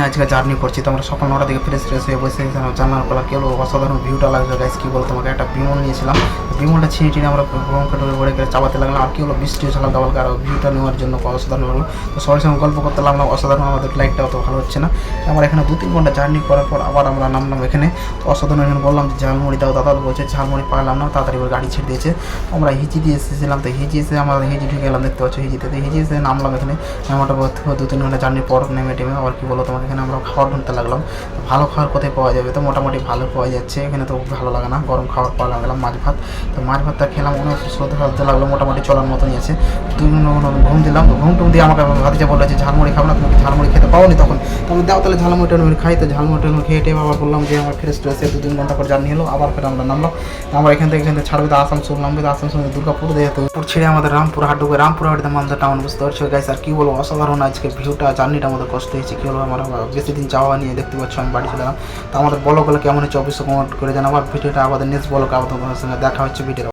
আজকে জার্নি করছি তো আমরা সকাল 9টা থেকে ফ্রেশ হয়ে বসে জানার পর কেউ অসাধারণ ভিউটা লাগছে গাইস। কী বলতো তোমাকে একটা বিমল নিয়েছিলাম, বিমলটা ছিঁড়ে আমরা ভ্রমণ করে চাপাতে লাগলাম। আর কি হলো বৃষ্টি হচ্ছিল হালকা আর ভিউটা নেওয়ার জন্য অসাধারণ লাগলো। তো সবার সঙ্গে গল্প করতে লাগলাম, অসাধারণ। আমাদের লাইটটা অত ভালো হচ্ছে না। আমরা এখানে 2-3 ঘন্টা জার্নি করার পর আবার আমরা নামলাম এখানে। তো অসাধারণ এখানে বললাম যে ঝালমুড়ি দাও, দাদা বলছে ঝালমুড়ি পারলাম না, তাড়াতাড়ি করে গাড়ি ছেড়ে দিয়েছে। আমরা হিজি দিয়ে এসেছিলাম, তো হিজি এসে আমরা হিজি ঢুকে গেলাম, দেখতে পাচ্ছ হিজিতে। তো হিজি এসে নামলাম এখানে। মোটামুটি 2-3 ঘন্টা জার্নির পর নেমে আবার কি বলো তোমাকে এখানে আমরা খাবার ঢুনতে লাগলাম। ভালো খাবার কোথায় পাওয়া যাবে, তো মোটামুটি ভালো পাওয়া যাচ্ছে এখানে। তো ভালো লাগে না, গরম খাবার পাওয়া লাগলাম মাছ ভাত। তো মাছ ভাতটা খেলাম, অনেক শ্রদ্ধা হতে লাগলো, মোটামুটি চলার মতনই আছে। ঘুম দিলাম, তো ঘুম দিয়ে আমাকে ভাতিজা বললো যে ঝালমুড়ি খাবো না, তুমি ঝালমুড়ি খেতে পাওনি তখন। তো আমি দাও তাহলে ঝালমুড়িটা খাই। তো ঝালমুড়িটা খেয়ে আবার বললাম যে আমার ফ্রেশ এসে 2-3 ঘন্টা পর জার্নি হলো। আবার ফের আমরা নামলাম। আমরা এখান থেকে ছাড়বে তো আসানসোল নামবে, তো আসানসোল দুর্গাপুর যেহেতু ছেড়ে আমাদের রামপুর হাট ঢুকে রামপুর হাটে মালদা টাউন, বুঝতে পারছো গাইস। আর কী বলবো অসাধারণ আজকে ভিউটা, জার্নিটা আমাদের কষ্ট হয়েছে। কী বলবো আমার বেশি দিন যাওয়া নিয়ে দেখতে পাচ্ছ আমি বাড়ি চলে গেলাম। তো আমাদের ব্লগগুলো কেমন হচ্ছে অবশ্যই কমেন্ট করে জানাবো। আর ভিডিওটা আমাদের নেক্সট ব্লগে আপনাদের সঙ্গে দেখা হচ্ছে ভিডিও।